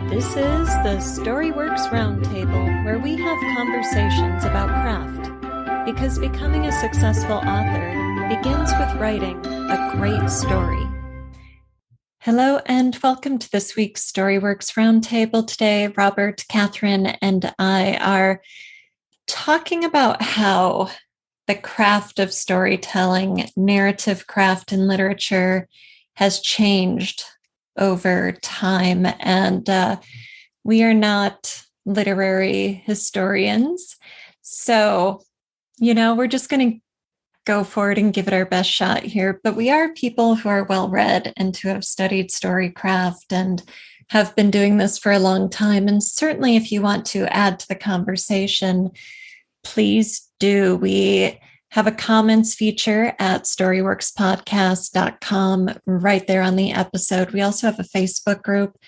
This is the Storyworks Roundtable, where we have conversations about craft, because becoming a successful author begins with writing a great story. Hello and welcome to this week's Storyworks Roundtable. Today, Robert, Kathryn, and I are talking about how the craft of storytelling, narrative craft in literature has changed over time. And we are not literary historians. So, we're just going to go for it and give it our best shot here. But we are people who are well-read and who have studied storycraft and have been doing this for a long time. And certainly if you want to add to the conversation, please do. We have a comments feature at storyworkspodcast.com right there on the episode. We also have a Facebook group,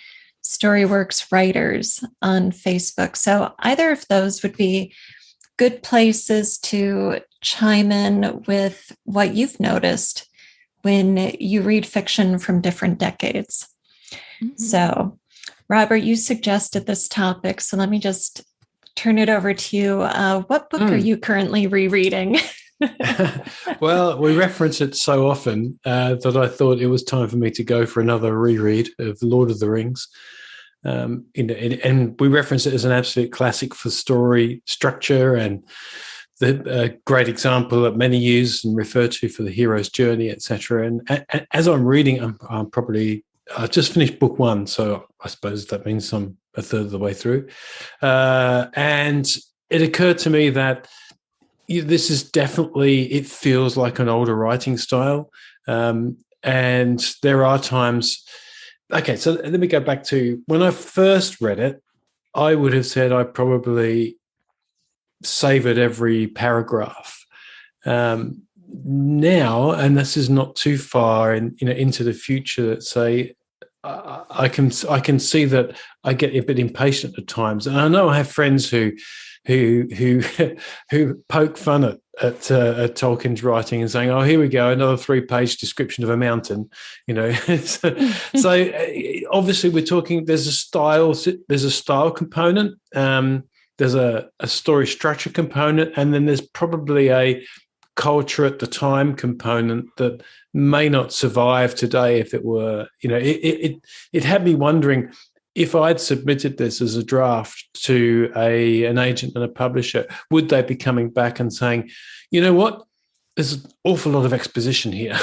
Storyworks Writers on Facebook. So either of those would be good places to chime in with what you've noticed when you read fiction from different decades. Mm-hmm. So, Robert, you suggested this topic, so let me just turn it over to you. What book are you currently rereading? Well, we reference it so often that I thought it was time for me to go for another reread of Lord of the Rings. And we reference it as an absolute classic for story structure and the great example that many use and refer to for the hero's journey, etc. And as I'm reading, I've just finished book one, so I suppose that means I'm a third of the way through. And it occurred to me that this is definitely, it feels like an older writing style. And there are times, okay, so let me go back to when I first read it, I would have said I probably savored every paragraph. Now, and this is not too far into the future, let's say, I can see that I get a bit impatient at times. And I know I have friends who poke fun at Tolkien's writing and saying, "Oh, here we go, another 3-page description of a mountain." So obviously we're talking. There's a style component. There's a story structure component, and then there's probably a culture at the time component that may not survive today if it were. It had me wondering, if I'd submitted this as a draft to an agent and a publisher, would they be coming back and saying, "You know what? There's an awful lot of exposition here.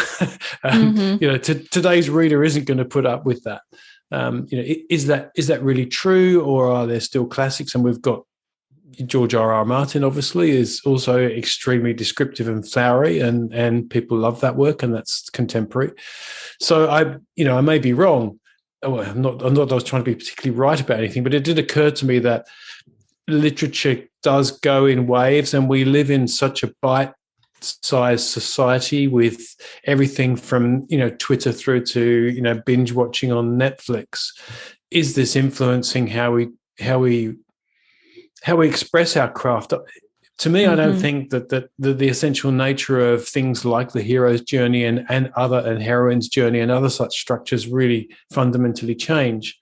Today's reader isn't going to put up with that." Is that really true, or are there still classics? And we've got George R.R. Martin, obviously, is also extremely descriptive and flowery, and people love that work, and that's contemporary. So I may be wrong. Well, I'm not I was trying to be particularly right about anything, but it did occur to me that literature does go in waves, and we live in such a bite-sized society with everything from Twitter through to binge watching on Netflix. Is this influencing how we express our craft? To me, I don't think that the essential nature of things like the hero's journey and heroine's journey and other such structures really fundamentally change.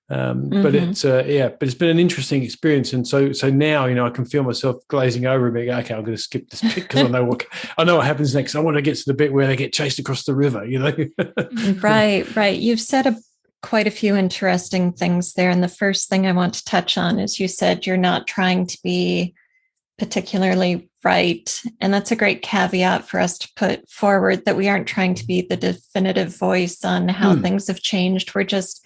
But it's been an interesting experience, and so now I can feel myself glazing over a bit. Okay, I'm going to skip this bit because I know what happens next. I want to get to the bit where they get chased across the river. Right. You've said quite a few interesting things there, and the first thing I want to touch on is you said you're not trying to be particularly right. And that's a great caveat for us to put forward, that we aren't trying to be the definitive voice on how things have changed. We're just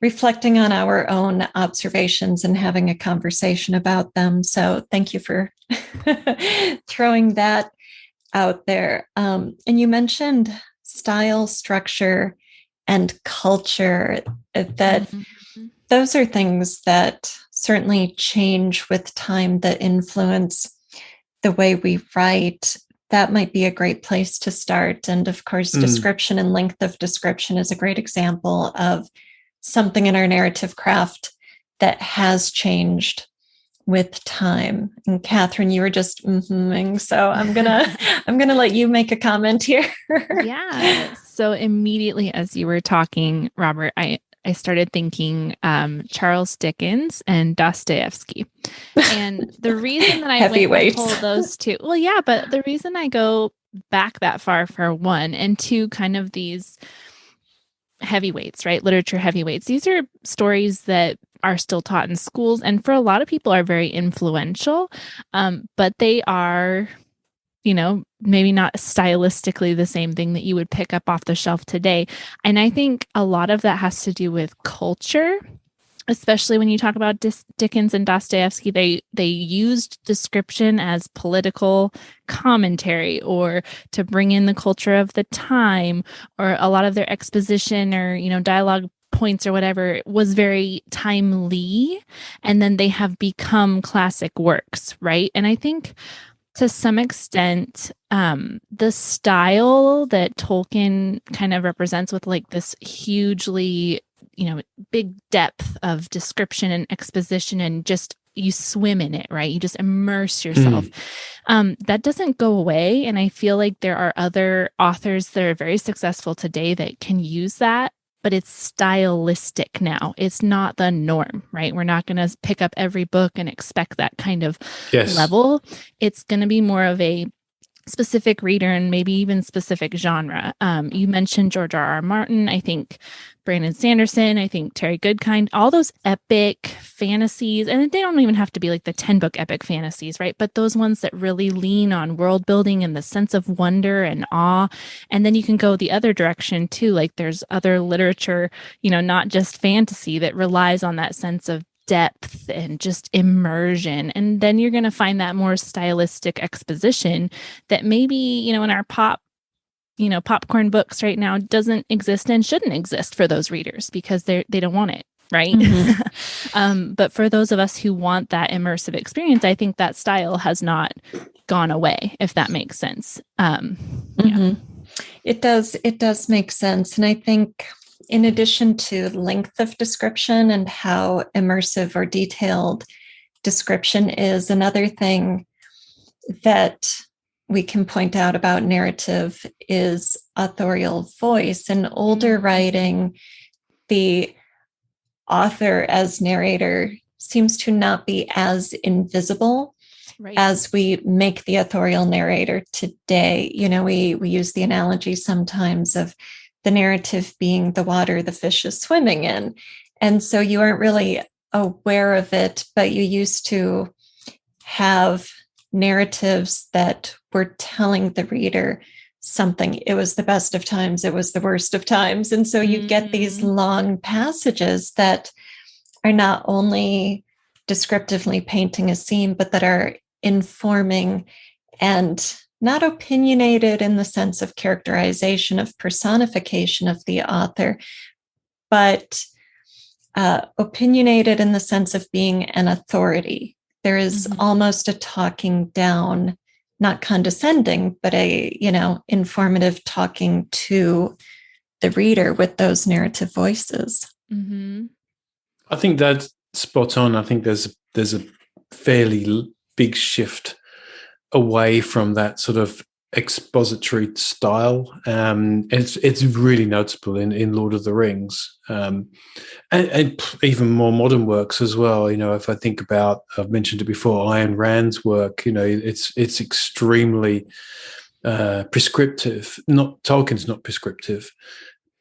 reflecting on our own observations and having a conversation about them. So thank you for throwing that out there. And you mentioned style, structure, and culture, that those are things that certainly change with time, that influence the way we write. That might be a great place to start. And of course, description and length of description is a great example of something in our narrative craft that has changed with time. And Kathryn, you were just so I'm gonna let you make a comment here. Yeah. So immediately as you were talking, Robert, I I started thinking Charles Dickens and Dostoyevsky. And the reason that I went to pull those two, well, yeah, but the reason I go back that far, for one, and two, kind of these heavyweights, right? Literature heavyweights. These are stories that are still taught in schools, and for a lot of people are very influential, but they are, maybe not stylistically the same thing that you would pick up off the shelf today. And I think a lot of that has to do with culture, especially when you talk about Dickens and Dostoevsky. They used description as political commentary, or to bring in the culture of the time, or a lot of their exposition or, dialogue points or whatever was very timely, and then they have become classic works, right? And I think to some extent, the style that Tolkien kind of represents, with like this hugely, big depth of description and exposition, and just you swim in it, right? You just immerse yourself. That doesn't go away. And I feel like there are other authors that are very successful today that can use that, but it's stylistic now. It's not the norm, right? We're not going to pick up every book and expect that kind of level. It's going to be more of a specific reader and maybe even specific genre. You mentioned George R.R. Martin. I think Brandon Sanderson. I think Terry Goodkind. All those epic fantasies, and they don't even have to be like the 10-book epic fantasies, right? But those ones that really lean on world building and the sense of wonder and awe. And then you can go the other direction too. Like there's other literature, not just fantasy, that relies on that sense of depth and just immersion. And then you're going to find that more stylistic exposition that maybe, in our popcorn books right now doesn't exist and shouldn't exist for those readers because they don't want it, right? Mm-hmm. But for those of us who want that immersive experience, I think that style has not gone away, if that makes sense. Yeah. It does make sense. And I think in addition to length of description and how immersive or detailed description is, another thing that we can point out about narrative is authorial voice. In older writing, the author as narrator seems to not be as invisible as we make the authorial narrator today. We use the analogy sometimes of the narrative being the water the fish is swimming in. And so you aren't really aware of it, but you used to have narratives that were telling the reader something. It was the best of times, it was the worst of times. And so you get these long passages that are not only descriptively painting a scene, but that are informing and not opinionated in the sense of characterization, of personification of the author, but opinionated in the sense of being an authority. There is almost a talking down, not condescending, but a, informative talking to the reader with those narrative voices. I think that's spot on. I think there's a fairly big shift away from that sort of expository style. It's really noticeable in Lord of the Rings, and even more modern works as well. If I think about, I've mentioned it before, Ayn Rand's work. It's extremely prescriptive. Tolkien's not prescriptive,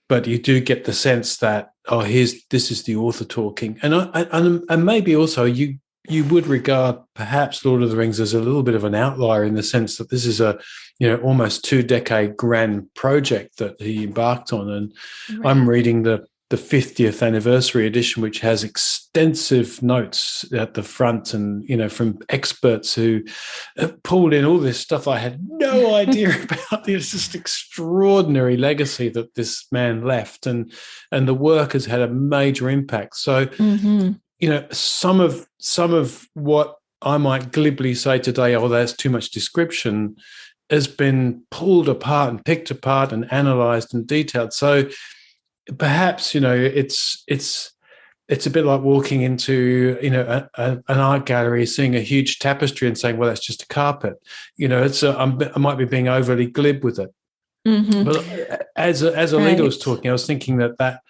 but you do get the sense that this is the author talking, and maybe also you would regard perhaps Lord of the Rings as a little bit of an outlier in the sense that this is a, almost 2-decade grand project that he embarked on. And I'm reading the 50th anniversary edition, which has extensive notes at the front and, from experts who have pulled in all this stuff I had no idea about. It's just extraordinary legacy that this man left, and the work has had a major impact. So, some of what I might glibly say today, that's too much description, has been pulled apart and picked apart and analysed and detailed. So perhaps, it's a bit like walking into, an art gallery, seeing a huge tapestry and saying, well, that's just a carpet. I might be being overly glib with it. But as Alida was talking, I was thinking that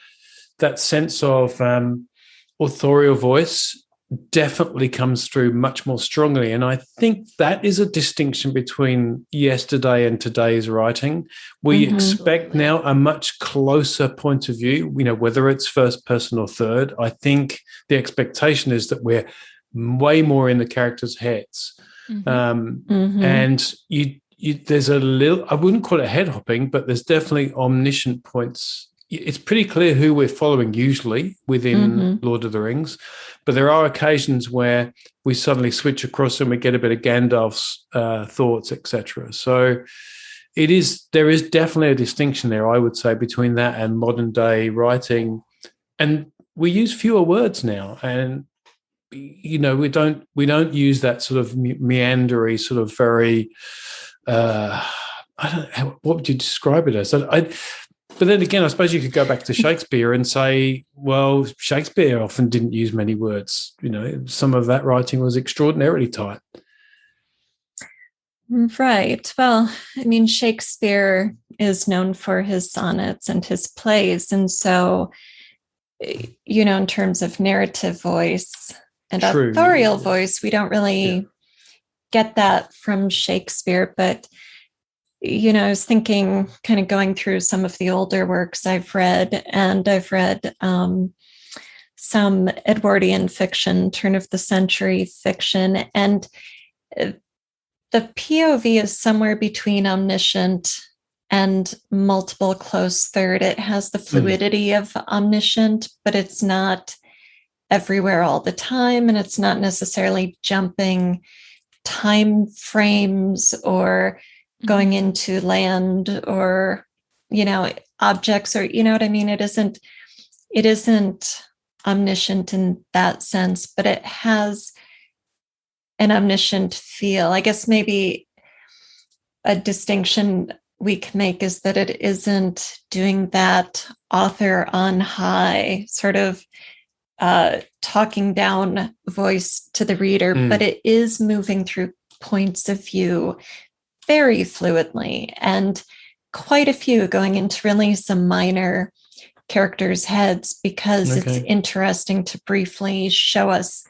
that sense of authorial voice definitely comes through much more strongly. And I think that is a distinction between yesterday and today's writing. We expect now a much closer point of view, whether it's first person or third. I think the expectation is that we're way more in the characters' heads. And there's a little, I wouldn't call it head hopping, but there's definitely omniscient points. It's pretty clear who we're following usually within Lord of the Rings, but there are occasions where we suddenly switch across and we get a bit of Gandalf's thoughts, etc. So there is definitely a distinction there, I would say, between that and modern day writing. And we use fewer words now, and we don't use that sort of meandery, sort of very I don't know, what would you describe it as? But then again, I suppose you could go back to Shakespeare and say, well, Shakespeare often didn't use many words. Some of that writing was extraordinarily tight. Right. Well, I mean, Shakespeare is known for his sonnets and his plays. And so, in terms of narrative voice and authorial voice, we don't really get that from Shakespeare. But I was thinking, kind of going through some of the older works I've read, and I've read some Edwardian fiction, turn of the century fiction, and the POV is somewhere between omniscient and multiple close third. It has the fluidity of omniscient, but it's not everywhere all the time, and it's not necessarily jumping time frames or going into land or, objects, or, what I mean? It isn't omniscient in that sense, but it has an omniscient feel. I guess maybe a distinction we can make is that it isn't doing that author on high sort of talking down voice to the reader, but it is moving through points of view very fluidly, and quite a few going into really some minor characters' heads, because it's interesting to briefly show us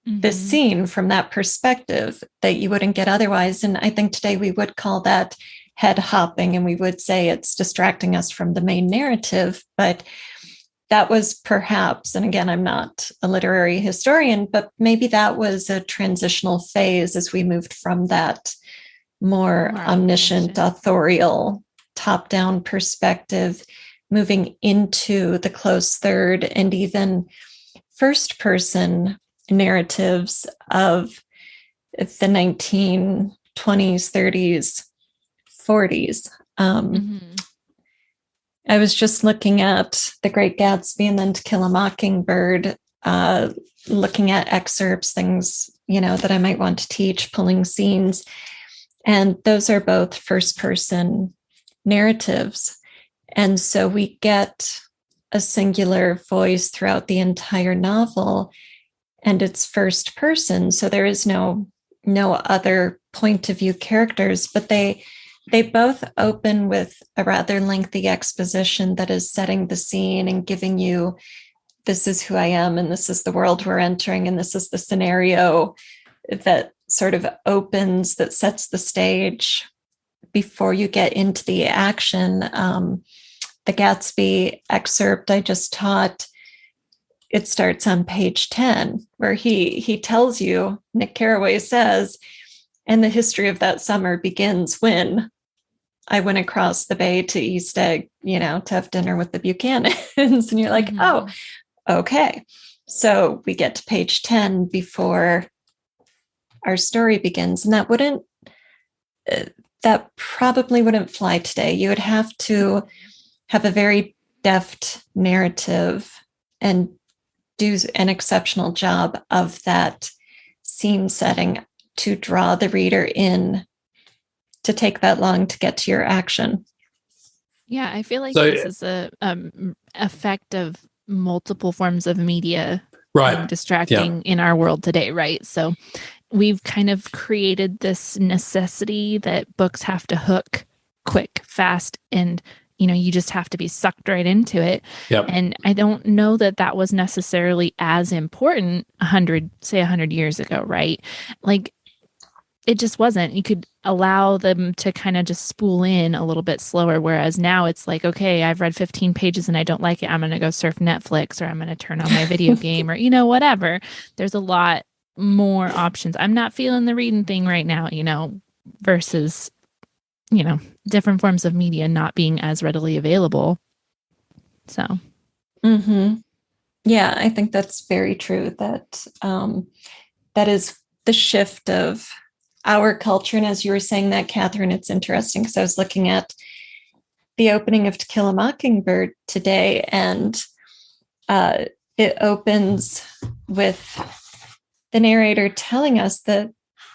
this scene from that perspective that you wouldn't get otherwise. And I think today we would call that head hopping, and we would say it's distracting us from the main narrative. But that was perhaps, and again, I'm not a literary historian, but maybe that was a transitional phase as we moved from that more omniscient, authorial, top-down perspective, moving into the close third and even first-person narratives of the 1920s, 30s, 40s. I was just looking at The Great Gatsby and then To Kill a Mockingbird, looking at excerpts, things, that I might want to teach, pulling scenes. And those are both first-person narratives. And so we get a singular voice throughout the entire novel, and it's first person. So there is no other point of view characters, but they both open with a rather lengthy exposition that is setting the scene and giving you, this is who I am, and this is the world we're entering, and this is the scenario that sort of opens, that sets the stage before you get into the action. The Gatsby excerpt I just taught, it starts on page 10, where he tells you, Nick Carraway says, and the history of that summer begins when I went across the bay to East Egg, to have dinner with the Buchanans. And you're like, oh, okay. So we get to page 10 before our story begins. And that probably wouldn't fly today. You would have to have a very deft narrative and do an exceptional job of that scene setting to draw the reader in, to take that long to get to your action. Yeah, I feel like this is a effect of multiple forms of media distracting in our world today, right? So we've kind of created this necessity that books have to hook quick, fast, and you just have to be sucked right into it. Yep. And I don't know that that was necessarily as important 100 years ago, right? Like, it just wasn't. You could allow them to kind of just spool in a little bit slower. Whereas now it's like, okay, I've read 15 pages and I don't like it. I'm going to go surf Netflix, or I'm going to turn on my video game, or, whatever. There's a lot more options. I'm not feeling the reading thing right now, versus, different forms of media not being as readily available. So. Mm-hmm. Yeah, I think that's very true. That that is the shift of our culture. And as you were saying that, Kathryn, it's interesting because I was looking at the opening of To Kill a Mockingbird today, and it opens with the narrator telling us that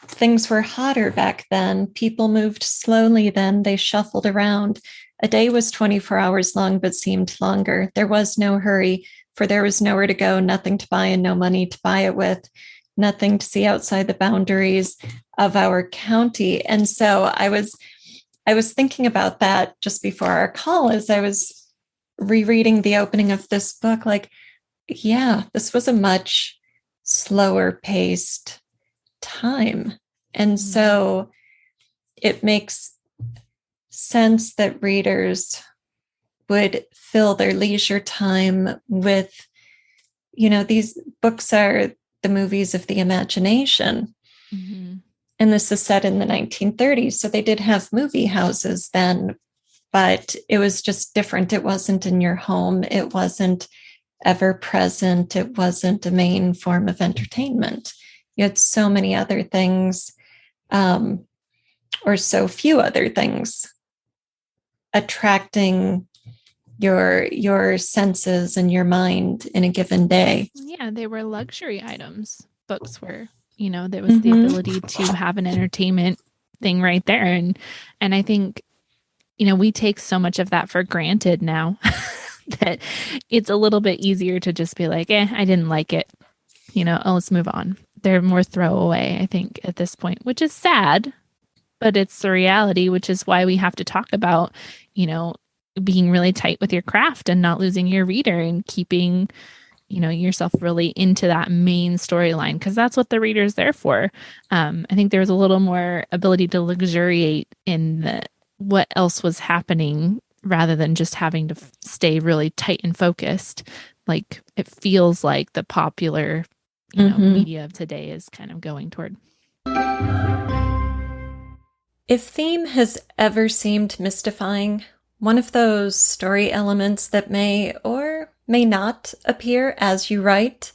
things were hotter back then. People moved slowly then. They shuffled around. A day was 24 hours long, but seemed longer. There was no hurry, for there was nowhere to go, nothing to buy, and no money to buy it with, nothing to see outside the boundaries of our county. And so I was thinking about that just before our call as I was rereading the opening of this book. Like, yeah, this was a much slower paced time. And so it makes sense that readers would fill their leisure time with, these books are the movies of the imagination. Mm-hmm. And this is set in the 1930s. So they did have movie houses then, but it was just different. It wasn't in your home. It wasn't ever present. It wasn't a main form of entertainment. You had so many other things, or so few other things attracting your senses and your mind in a given day. Yeah, they were luxury items. Books were, there was the ability to have an entertainment thing right there. And I think, we take so much of that for granted now that it's a little bit easier to just be like, I didn't like it. Let's move on. They're more throwaway, I think, at this point, which is sad, but it's the reality, which is why we have to talk about, being really tight with your craft and not losing your reader and keeping, yourself really into that main storyline, because that's what the reader's there for. I think there was a little more ability to luxuriate in what else was happening rather than just having to stay really tight and focused. Like, it feels like the popular, media of today is kind of going toward. If theme has ever seemed mystifying, one of those story elements that may or may not appear as you write,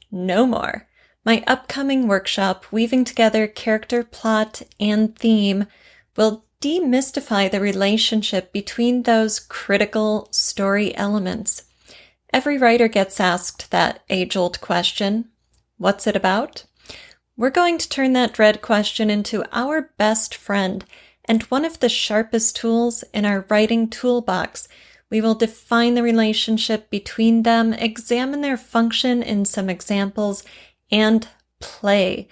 no more. My upcoming workshop, Weaving Together Character, Plot, and Theme, will demystify the relationship between those critical story elements. Every writer gets asked that age-old question, what's it about? We're going to turn that dread question into our best friend and one of the sharpest tools in our writing toolbox. We will define the relationship between them, examine their function in some examples, and play.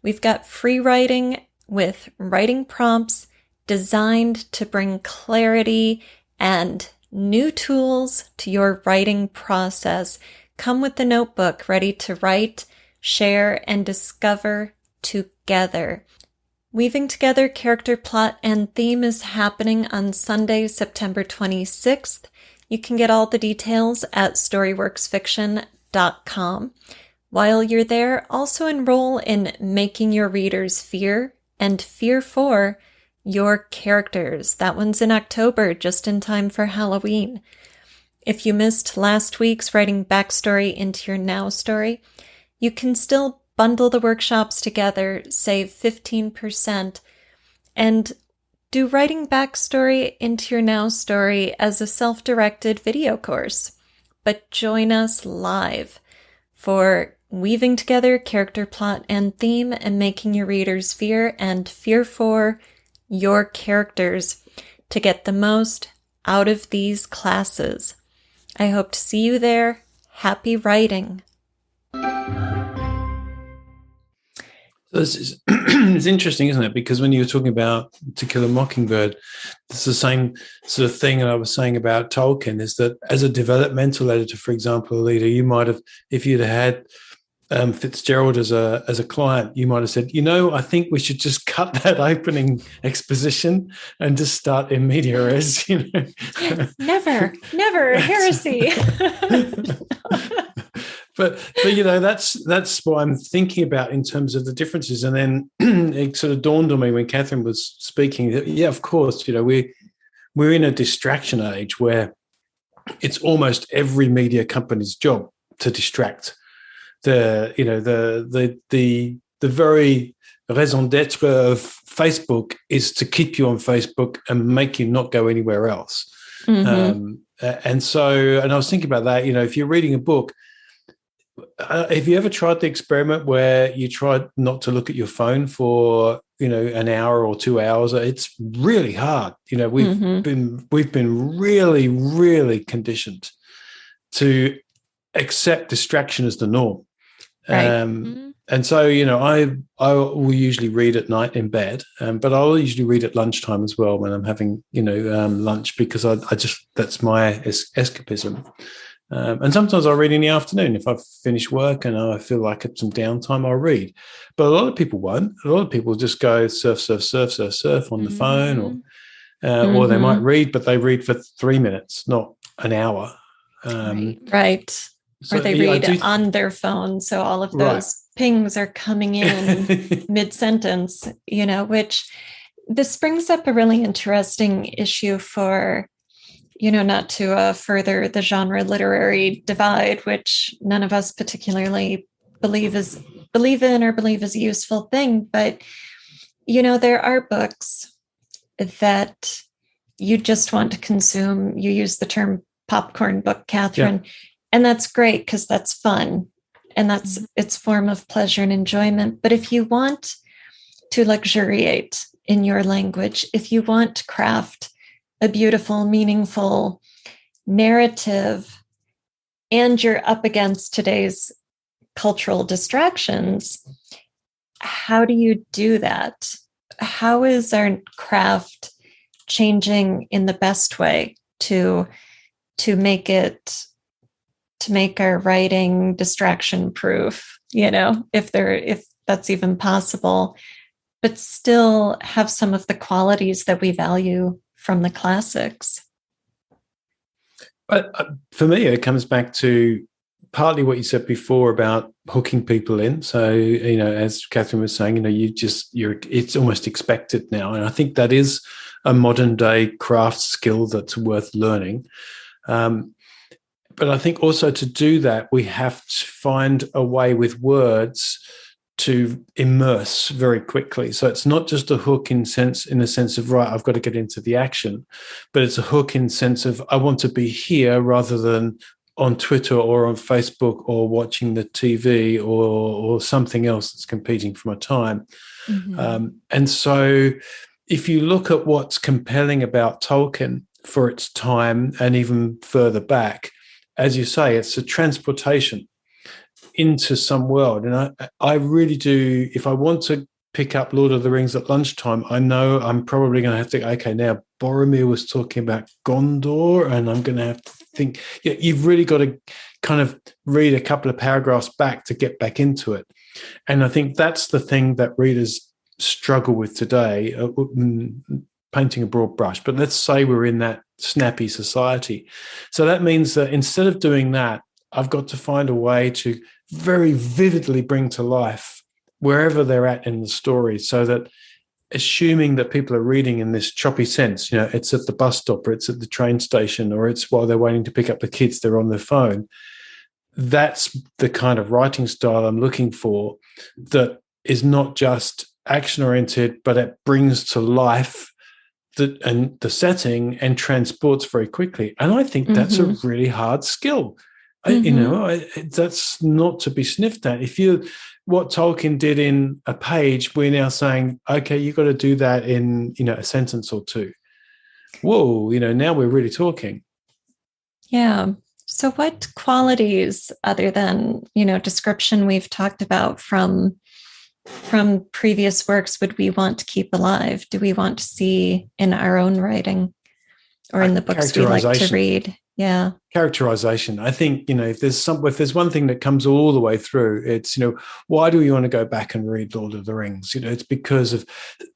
We've got free writing with writing prompts designed to bring clarity and new tools to your writing process. Come with the notebook ready to write, share, and discover together. Weaving Together Character, Plot, and Theme is happening on Sunday, September 26th. You can get all the details at storyworksfiction.com. While you're there, also enroll in Making Your Readers Fear and Fear for Your Characters. That one's in October, just in time for Halloween. If you missed last week's Writing Backstory into Your Now Story, you can still bundle the workshops together, save 15%, and do Writing Backstory into Your Now Story as a self-directed video course. But join us live for Weaving Together Character, Plot, and Theme, and Making Your Readers Fear and Fear for Your Characters to get the most out of these classes. I hope to see you there. Happy writing. This is it's interesting, isn't it? Because when you were talking about To Kill a Mockingbird, it's the same sort of thing that I was saying about Tolkien, is that as a developmental editor, for example, Alida, you might have, if you'd had Fitzgerald as a client, you might have said, I think we should just cut that opening exposition and just start in media res. Never heresy. But that's what I'm thinking about in terms of the differences. And then it sort of dawned on me when Kathryn was speaking that, yeah, of course, we're in a distraction age where it's almost every media company's job to distract. The very raison d'etre of Facebook is to keep you on Facebook and make you not go anywhere else. Mm-hmm. And I was thinking about that. If you're reading a book, have you ever tried the experiment where you tried not to look at your phone for an hour or 2 hours? It's really hard. We've been really, really conditioned to accept distraction as the norm. Right. And so, I will usually read at night in bed, but I'll usually read at lunchtime as well when I'm having, lunch, because I just, that's my escapism. And sometimes I'll read in the afternoon. If I've finished work and I feel like it's some downtime, I'll read. But a lot of people won't. A lot of people just go surf on the phone, or they might read, but they read for 3 minutes, not an hour. Right. So, or they read on their phone. So all of those pings are coming in mid-sentence, which this brings up a really interesting issue for, not to further the genre literary divide, which none of us particularly believe in or believe is a useful thing. But, there are books that you just want to consume. You use the term popcorn book, Kathryn. Yeah. And that's great because that's fun and that's its form of pleasure and enjoyment. But if you want to luxuriate in your language, if you want to craft a beautiful, meaningful narrative, and you're up against today's cultural distractions, how do you do that? How is our craft changing in the best way to make our writing distraction proof, if that's even possible, but still have some of the qualities that we value from the classics? But for me, it comes back to partly what you said before about hooking people in. So, as Kathryn was saying, it's almost expected now. And I think that is a modern day craft skill that's worth learning. But I think also to do that, we have to find a way with words to immerse very quickly. So it's not just a hook in the sense of, right, I've got to get into the action, but it's a hook in the sense of, I want to be here rather than on Twitter or on Facebook or watching the TV or something else that's competing for my time. Mm-hmm. And so if you look at what's compelling about Tolkien for its time and even further back, as you say, it's a transportation into some world. And I really do, if I want to pick up Lord of the Rings at lunchtime, I know I'm probably going to have to, okay, now Boromir was talking about Gondor, and I'm going to have to think, you've really got to kind of read a couple of paragraphs back to get back into it. And I think that's the thing that readers struggle with today, painting a broad brush. But let's say we're in that snappy society. So that means that instead of doing that, I've got to find a way to very vividly bring to life wherever they're at in the story, so that, assuming that people are reading in this choppy sense, it's at the bus stop, or it's at the train station, or it's while they're waiting to pick up the kids, they're on their phone. That's the kind of writing style I'm looking for, that is not just action-oriented, but it brings to life the setting and transports very quickly. And I think that's a really hard skill. That's not to be sniffed at. What Tolkien did in a page, we're now saying, okay, you've got to do that in, a sentence or two. Whoa, now we're really talking. Yeah. So what qualities, other than, description, we've talked about from from previous works would we want to keep alive? Do we want to see in our own writing or in the books we like to read? Yeah. Characterization. I think, if there's one thing that comes all the way through, it's, why do we want to go back and read Lord of the Rings? It's because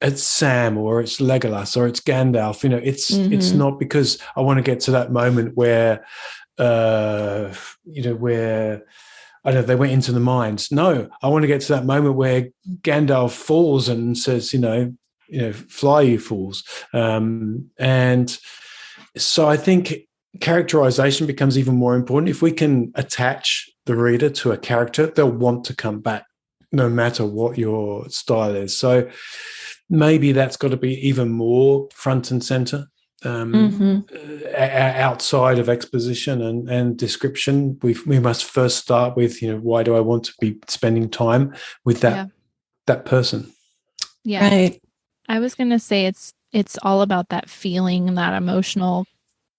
it's Sam, or it's Legolas, or it's Gandalf. It's not because I want to get to that moment where, where, I don't know, they went into the mines. No, I want to get to that moment where Gandalf falls and says, fly, you fools. And so I think characterization becomes even more important. If we can attach the reader to a character, they'll want to come back no matter what your style is. So maybe that's got to be even more front and center. Outside of exposition and description, we must first start with, why do I want to be spending time with that person? Yeah. Right. I was going to say it's all about that feeling, that emotional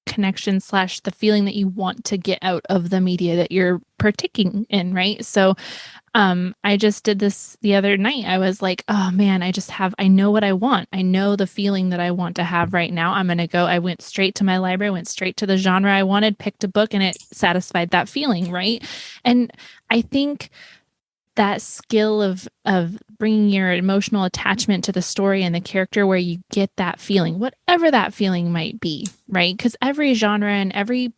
connection / the feeling that you want to get out of the media that you're partaking in, right? So I just did this the other night. I was like, oh man, I know what I want. I know the feeling that I want to have right now. I went straight to my library, went straight to the genre I wanted, picked a book, and it satisfied that feeling, right? And I think that skill of bringing your emotional attachment to the story and the character where you get that feeling, whatever that feeling might be, right? Because every genre and every,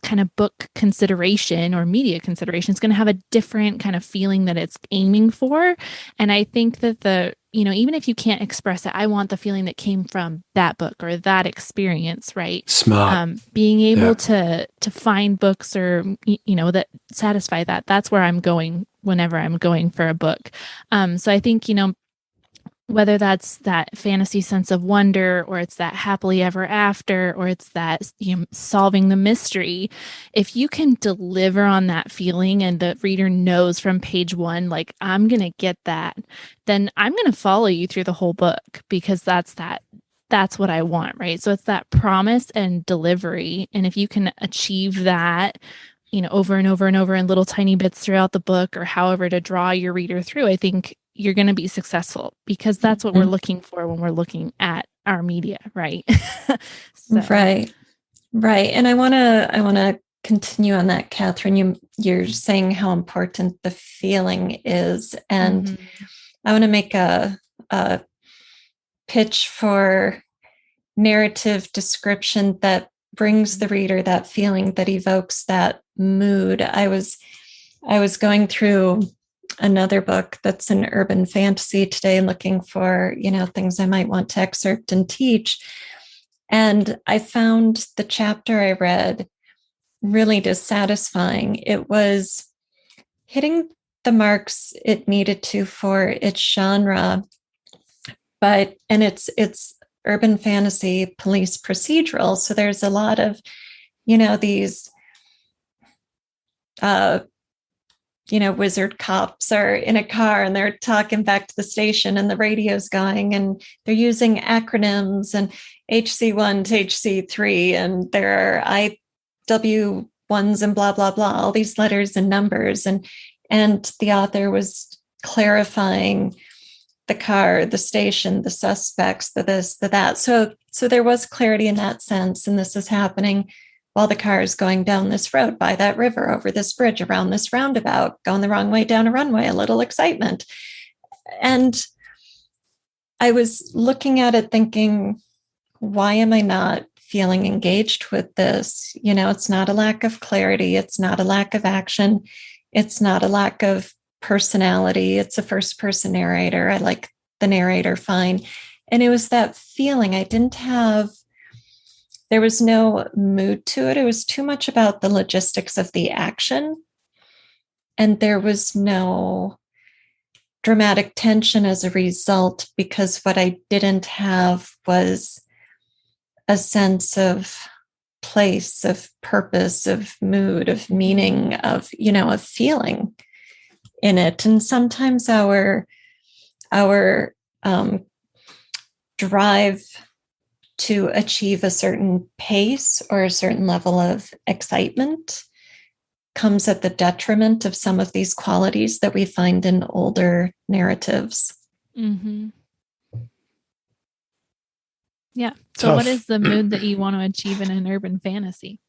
kind of book consideration or media consideration is going to have a different kind of feeling that it's aiming for. And I think that even if you can't express it, I want the feeling that came from that book or that experience, right? Smart. Being able to find books or, that satisfy that, that's where I'm going whenever I'm going for a book. So I think, whether that's that fantasy sense of wonder, or it's that happily ever after, or it's that solving the mystery, if you can deliver on that feeling and the reader knows from page one, like, I'm going to get that, then I'm going to follow you through the whole book, because that's what I want, right? So it's that promise and delivery. And if you can achieve that, over and over and over in little tiny bits throughout the book, or however to draw your reader through, I think you're going to be successful, because that's what we're looking for when we're looking at our media, right? Right. And I want to continue on that, Kathryn. You're saying how important the feeling is, and I want to make a pitch for narrative description that brings the reader that feeling, that evokes that mood. I was going through another book that's an urban fantasy today, looking for, things I might want to excerpt and teach. And I found the chapter I read really dissatisfying. It was hitting the marks it needed to for its genre, and it's urban fantasy, police procedural. So there's a lot of, these wizard cops are in a car and they're talking back to the station and the radio's going and they're using acronyms and HC1 to HC3 and there are IW1s and blah, blah, blah, all these letters and numbers. And the author was clarifying the car, the station, the suspects, the this, the that. So there was clarity in that sense. And this is happening while the car is going down this road, by that river, over this bridge, around this roundabout, going the wrong way down a runway, a little excitement. And I was looking at it thinking, why am I not feeling engaged with this? It's not a lack of clarity. It's not a lack of action. It's not a lack of personality. It's a first person narrator. I like the narrator fine. And it was that feeling there was no mood to it. It was too much about the logistics of the action. And there was no dramatic tension as a result, because what I didn't have was a sense of place, of purpose, of mood, of meaning, of feeling in it. And sometimes our drive to achieve a certain pace or a certain level of excitement comes at the detriment of some of these qualities that we find in older narratives. Mm-hmm. Yeah. So Tough. What is the mood that you want to achieve in an urban fantasy?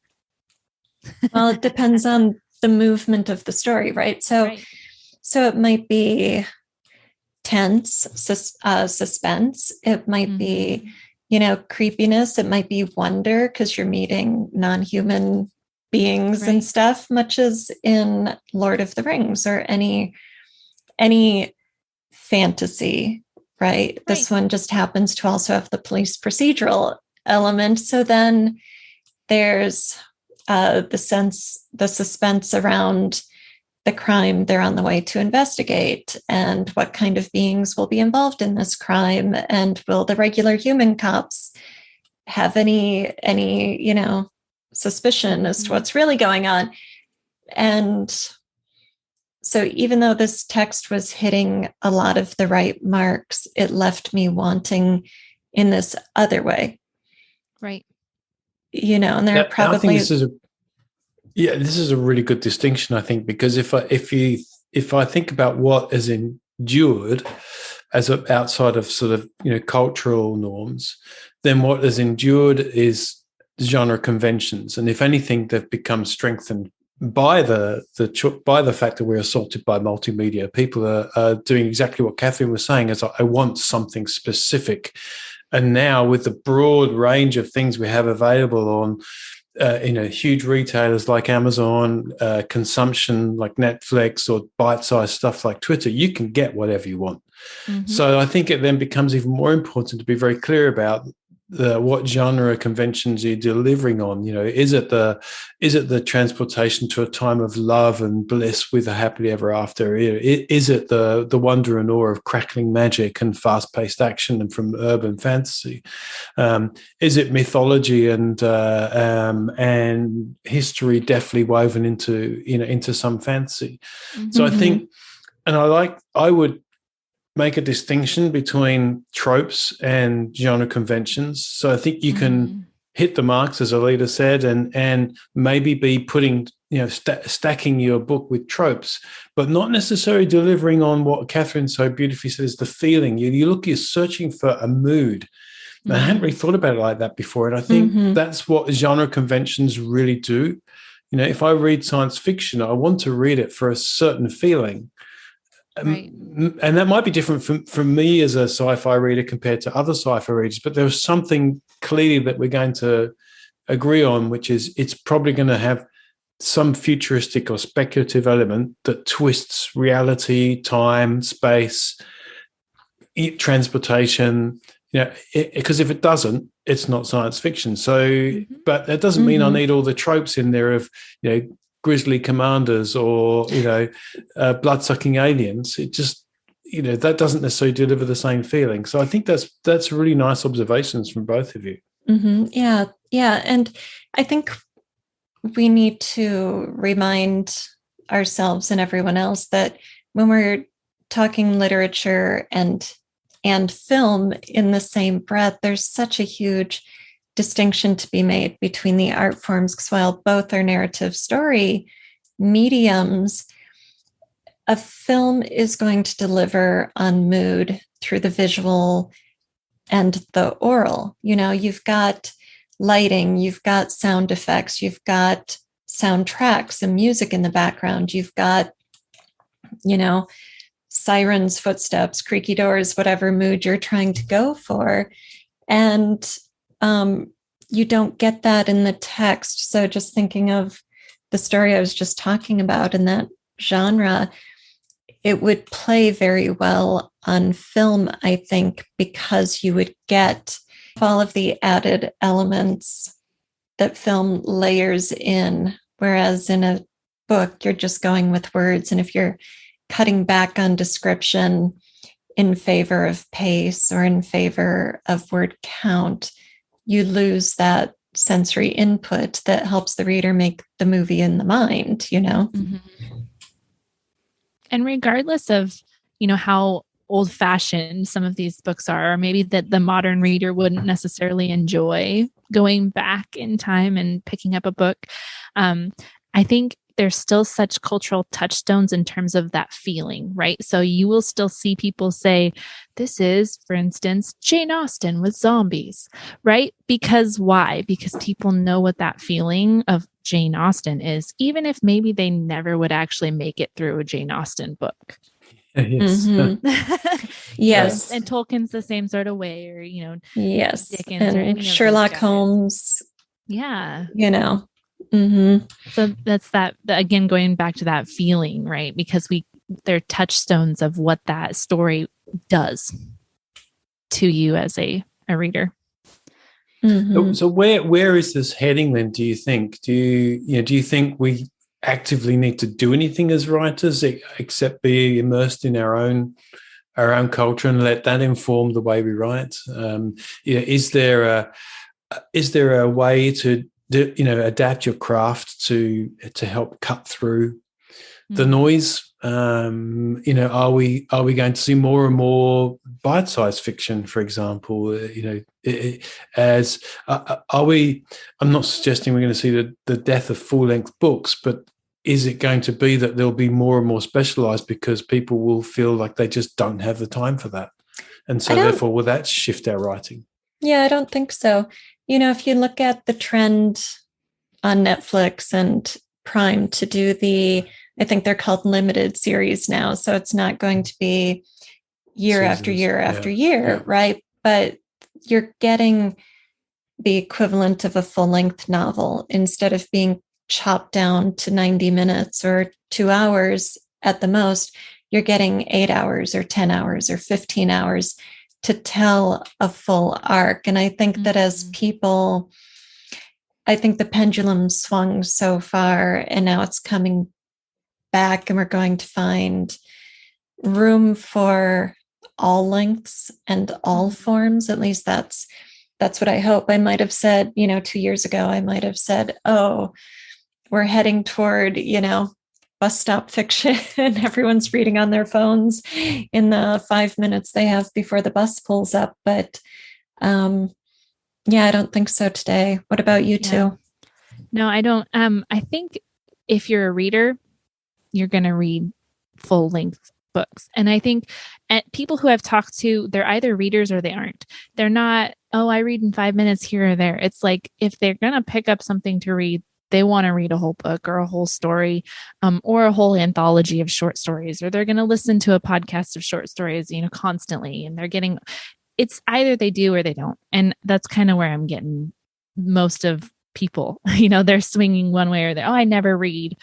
Well, it depends on the movement of the story, right? So it might be tense, suspense. It might be, creepiness. It might be wonder because you're meeting non-human beings and stuff, much as in Lord of the Rings or any fantasy, right? This one just happens to also have the police procedural element. So then there's the suspense around the crime they're on the way to investigate, and what kind of beings will be involved in this crime, and will the regular human cops have any suspicion as to what's really going on. And so even though this text was hitting a lot of the right marks, it left me wanting in this other way. Right. And there are probably... I think this is a really good distinction, I think, because if I think about what is endured as outside of sort of, cultural norms, then what is endured is genre conventions. And if anything, they've become strengthened by the fact that we're assaulted by multimedia. People are doing exactly what Kathryn was saying, is I want something specific. And now with the broad range of things we have available on, huge retailers like Amazon, consumption like Netflix, or bite-sized stuff like Twitter, you can get whatever you want. Mm-hmm. So I think it then becomes even more important to be very clear about what genre conventions you're delivering on. Is it the transportation to a time of love and bliss with a happily ever after? Is it the wonder and awe of crackling magic and fast-paced action and from urban fantasy? Is it mythology and history deftly woven into some fantasy? Mm-hmm. So I think, and I would make a distinction between tropes and genre conventions. So I think you can hit the marks, as Alida said, and maybe be putting, stacking your book with tropes, but not necessarily delivering on what Kathryn so beautifully says, the feeling. You're searching for a mood. And I hadn't really thought about it like that before. And I think that's what genre conventions really do. If I read science fiction, I want to read it for a certain feeling. Right. And that might be different from me as a sci-fi reader compared to other sci-fi readers, but there's something clearly that we're going to agree on, which is it's probably going to have some futuristic or speculative element that twists reality, time, space, transportation, because if it doesn't, it's not science fiction. So, but that doesn't mean I need all the tropes in there of, grizzly commanders or blood-sucking aliens. It just that doesn't necessarily deliver the same feeling. So I think that's really nice observations from both of you. Yeah and I think we need to remind ourselves and everyone else that when we're talking literature and film in the same breath, there's such a huge distinction to be made between the art forms, because while both are narrative story mediums, a film is going to deliver on mood through the visual and the oral. You've got lighting, you've got sound effects, you've got soundtracks and music in the background, you've got, sirens, footsteps, creaky doors, whatever mood you're trying to go for. And you don't get that in the text. So just thinking of the story I was just talking about in that genre, it would play very well on film, I think, because you would get all of the added elements that film layers in, whereas in a book, you're just going with words. And if you're cutting back on description in favor of pace or in favor of word count, you lose that sensory input that helps the reader make the movie in the mind, And regardless of, how old-fashioned some of these books are, or maybe that the modern reader wouldn't necessarily enjoy going back in time and picking up a book, I think there's still such cultural touchstones in terms of that feeling, right? So you will still see people say, this is, for instance, Jane Austen with zombies, right? Because why? Because people know what that feeling of Jane Austen is, even if maybe they never would actually make it through a Jane Austen book. Yes. Yes. And Tolkien's the same sort of way, or, yes. Dickens and or any Sherlock of those guys. Holmes. Yeah. So that's again, going back to that feeling, right? Because they're touchstones of what that story does to you as a reader. So where is this heading then, do you think? Do you think we actively need to do anything as writers except be immersed in our own culture and let that inform the way we write? Is there a way to adapt your craft to help cut through the noise? Are we going to see more and more bite-sized fiction, for example? I'm not suggesting we're going to see the death of full-length books, but is it going to be that there'll be more and more specialized because people will feel like they just don't have the time for that, and so therefore will that shift our writing? Yeah, I don't think so. If you look at the trend on Netflix and Prime to do I think they're called limited series now. So it's not going to be year Seasons, after year after year, right? But you're getting the equivalent of a full-length novel instead of being chopped down to 90 minutes or 2 hours at the most. You're getting 8 hours or 10 hours or 15 hours to tell a full arc. And I think that as people, I think the pendulum swung so far and now it's coming back, and we're going to find room for all lengths and all forms. At least that's what I hope. I might have said, 2 years ago, I might have said, oh, we're heading toward, bus stop fiction. Everyone's reading on their phones in the 5 minutes they have before the bus pulls up. But I don't think so today. What about you two? No, I don't. I think if you're a reader, you're going to read full length books. And I think people who I've talked to, they're either readers or they aren't. They're not, oh, I read in 5 minutes here or there. It's like, if they're going to pick up something to read, they want to read a whole book or a whole story, or a whole anthology of short stories, or they're going to listen to a podcast of short stories, constantly. And it's either they do or they don't. And that's kind of where I'm getting most of people, they're swinging one way or the, oh, I never read.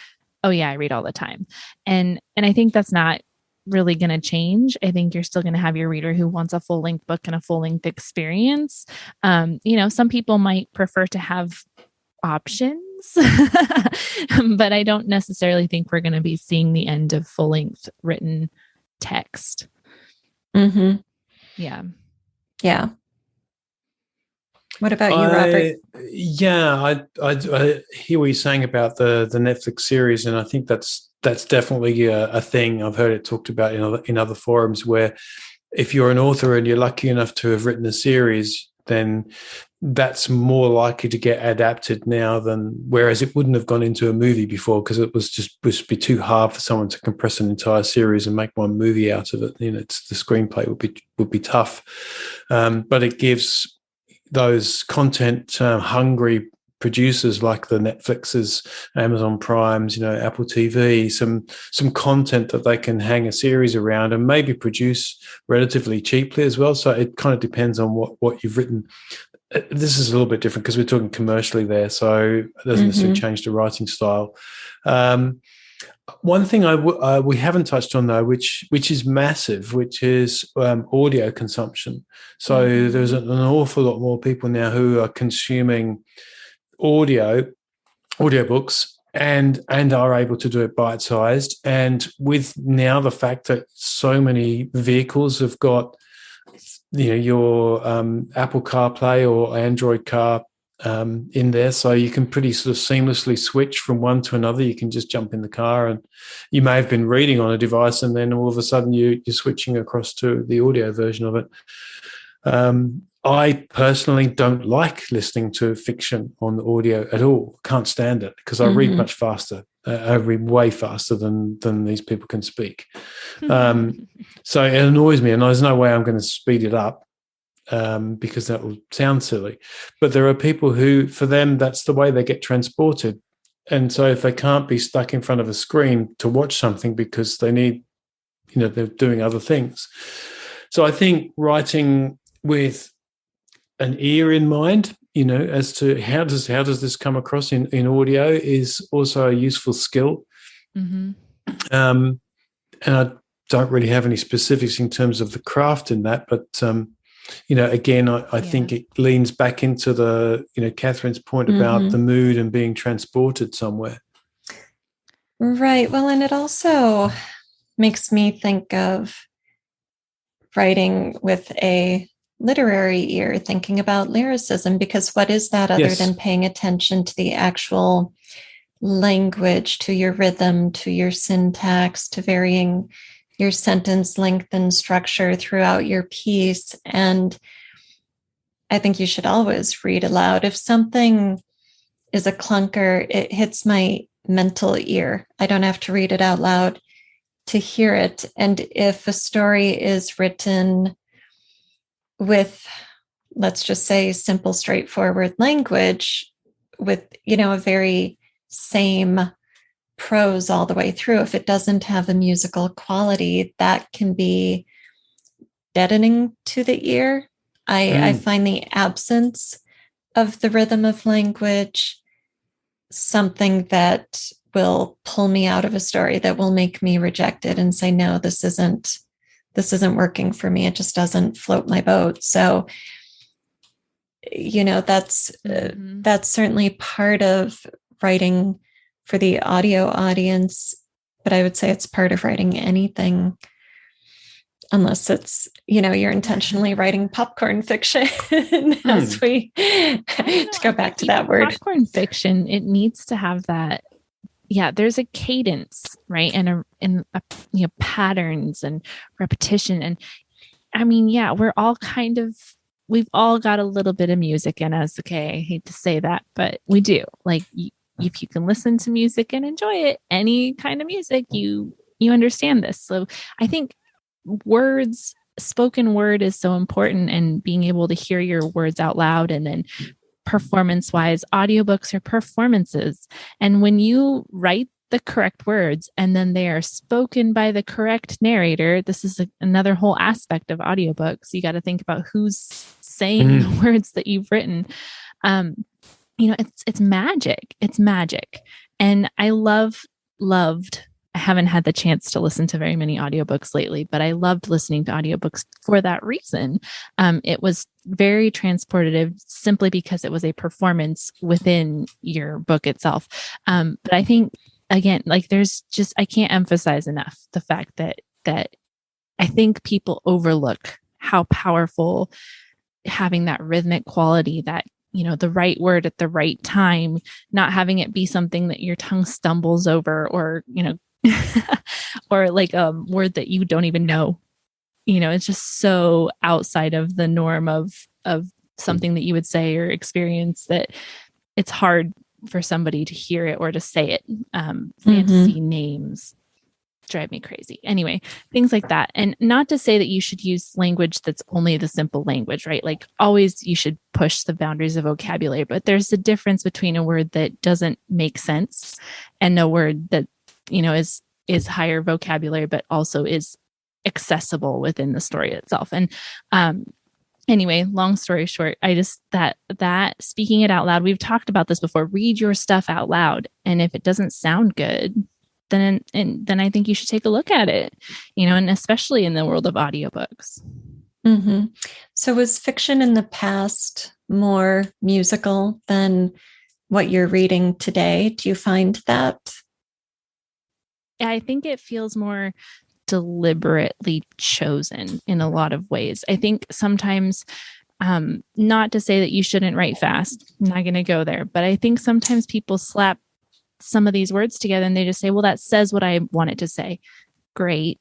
Oh yeah, I read all the time. And I think that's not really going to change. I think you're still going to have your reader who wants a full length book and a full length experience. Some people might prefer to have options, but I don't necessarily think we're going to be seeing the end of full length written text. Yeah. Yeah. What about you, Robert? I hear what you're saying about the Netflix series, and I think that's definitely a thing. I've heard it talked about in other forums, where if you're an author and you're lucky enough to have written a series, then that's more likely to get adapted now whereas it wouldn't have gone into a movie before, because it was be too hard for someone to compress an entire series and make one movie out of it. The screenplay would be tough, but it gives those content hungry producers like the Netflixes, Amazon Primes, Apple TV, some content that they can hang a series around and maybe produce relatively cheaply as well. So it kind of depends on what you've written. This is a little bit different because we're talking commercially there, so it doesn't necessarily change the writing style. One thing we haven't touched on though, which is massive, which is audio consumption. So there's an awful lot more people now who are consuming audiobooks and are able to do it bite-sized. And with now the fact that so many vehicles have got your Apple CarPlay or Android Car in there, so you can pretty sort of seamlessly switch from one to another. You can just jump in the car, and you may have been reading on a device, and then all of a sudden you're switching across to the audio version of it. I personally don't like listening to fiction on audio at all. Can't stand it because I read much faster. way faster than these people can speak. So it annoys me, and there's no way I'm going to speed it up because that will sound silly. But there are people who, for them, that's the way they get transported. And so if they can't be stuck in front of a screen to watch something because they need, they're doing other things. So I think writing with an ear in mind, as to how does this come across in audio is also a useful skill. And I don't really have any specifics in terms of the craft in that, but again, I think it leans back into the Kathryn's point about the mood and being transported somewhere. Right. Well, and it also makes me think of writing with a literary ear, thinking about lyricism, because what is that other than paying attention to the actual language, to your rhythm, to your syntax, to varying your sentence length and structure throughout your piece. And I think you should always read aloud. If something is a clunker, it hits my mental ear. I don't have to read it out loud to hear it. And if a story is written with, let's just say, simple, straightforward language with, a very same prose all the way through, if it doesn't have a musical quality, that can be deadening to the ear. I find the absence of the rhythm of language something that will pull me out of a story, that will make me reject it and say, no, this isn't working for me. It just doesn't float my boat. So, that's certainly part of writing for the audio audience, but I would say it's part of writing anything, unless it's, you're intentionally writing popcorn fiction, as we, to go back to that word. Popcorn fiction, it needs to have that. Yeah, there's a cadence, right? And patterns and repetition. And I mean, we've all got a little bit of music in us. Okay, I hate to say that, but we do. Like, if you can listen to music and enjoy it, any kind of music, you understand this. So I think spoken word is so important, and being able to hear your words out loud. And then performance-wise, audiobooks are performances. And when you write the correct words and then they are spoken by the correct narrator, this is another whole aspect of audiobooks. You got to think about who's saying the words that you've written. It's magic. It's magic. And I I haven't had the chance to listen to very many audiobooks lately, but I loved listening to audiobooks for that reason. It was very transportative simply because it was a performance within your book itself. But I think, again, like I can't emphasize enough the fact that I think people overlook how powerful having that rhythmic quality, that the right word at the right time, not having it be something that your tongue stumbles over, or, or like a word that you don't even know, it's just so outside of the norm of something that you would say or experience that it's hard for somebody to hear it or to say it. Fantasy names drive me crazy. Anyway, things like that. And not to say that you should use language that's only the simple language, right? Like, always you should push the boundaries of vocabulary, but there's a difference between a word that doesn't make sense and a word that, is higher vocabulary, but also is accessible within the story itself. And, anyway, long story short, I just, that speaking it out loud, we've talked about this before, read your stuff out loud. And if it doesn't sound good, then I think you should take a look at it, and especially in the world of audiobooks. So was fiction in the past more musical than what you're reading today? Do you find that? I think it feels more deliberately chosen in a lot of ways. I think sometimes, not to say that you shouldn't write fast, I'm not going to go there, but I think sometimes people slap some of these words together and they just say, well, that says what I want it to say. Great.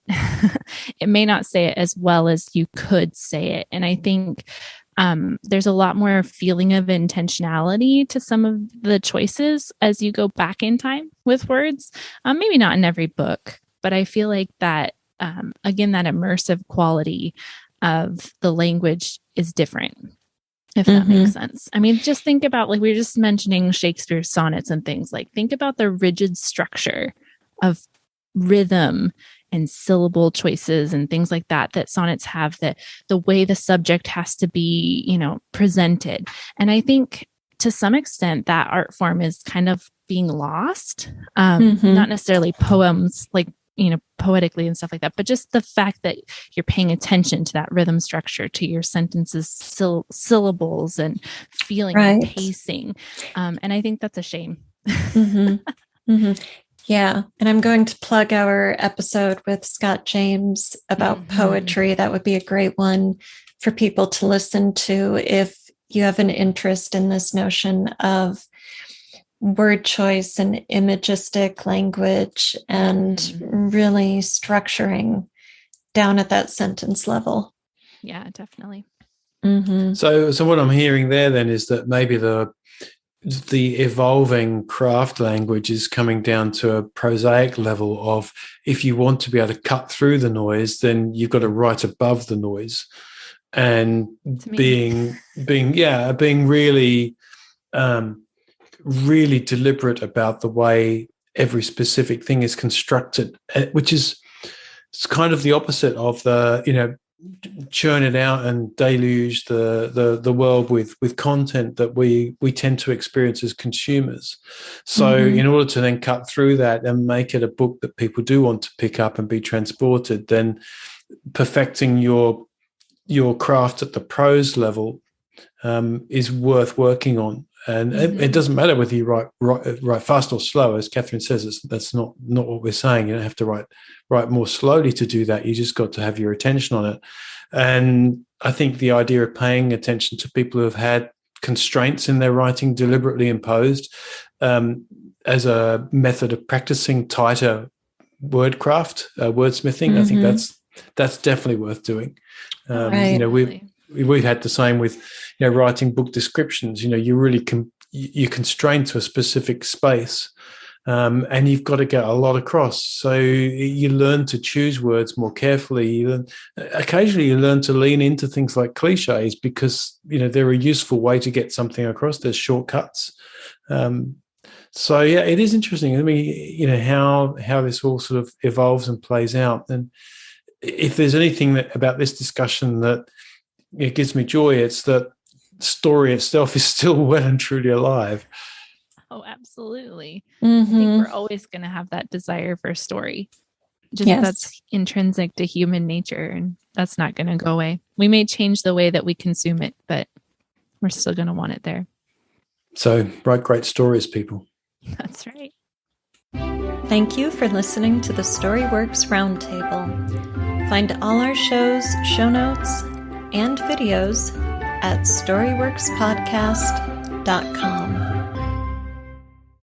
It may not say it as well as you could say it. And I think there's a lot more feeling of intentionality to some of the choices as you go back in time with words. Maybe not in every book, but I feel like that, again, that immersive quality of the language is different, if that makes sense. I mean, just think about, like, we were just mentioning Shakespeare's sonnets and things. Like, think about the rigid structure of rhythm and syllable choices and things like that sonnets have, that the way the subject has to be, presented. And I think to some extent that art form is kind of being lost. Not necessarily poems, like, poetically and stuff like that, but just the fact that you're paying attention to that rhythm structure, to your sentences, syllables and feeling and pacing. And I think that's a shame. Yeah. And I'm going to plug our episode with Scott James about poetry. That would be a great one for people to listen to if you have an interest in this notion of word choice and imagistic language and really structuring down at that sentence level. Yeah, definitely. So what I'm hearing there then is that maybe the evolving craft language is coming down to a prosaic level of, if you want to be able to cut through the noise, then you've got to write above the noise, and being really really deliberate about the way every specific thing is constructed, which is, it's kind of the opposite of the churn it out and deluge the world with content that we tend to experience as consumers. So in order to then cut through that and make it a book that people do want to pick up and be transported, then perfecting your craft at the prose level is worth working on. And it doesn't matter whether you write fast or slow, as Kathryn says. That's not what we're saying. You don't have to write more slowly to do that. You just got to have your attention on it. And I think the idea of paying attention to people who have had constraints in their writing deliberately imposed as a method of practicing tighter wordcraft, wordsmithing, I think that's definitely worth doing. We've had the same with writing book descriptions. You really you're constrained to a specific space, and you've got to get a lot across. So you learn to choose words more carefully. Occasionally you learn to lean into things like cliches because they're a useful way to get something across. There's shortcuts. So yeah, it is interesting. I mean, how this all sort of evolves and plays out. And if there's anything about this discussion that it gives me joy, it's that story itself is still well and truly alive. Oh, absolutely. I think we're always going to have that desire for story. That's intrinsic to human nature, and that's not going to go away. We may change the way that we consume it, but we're still going to want it there. So write great stories, people. That's right. Thank you for listening to the Storyworks Roundtable. Find all our shows, show notes, and videos at storyworkspodcast.com.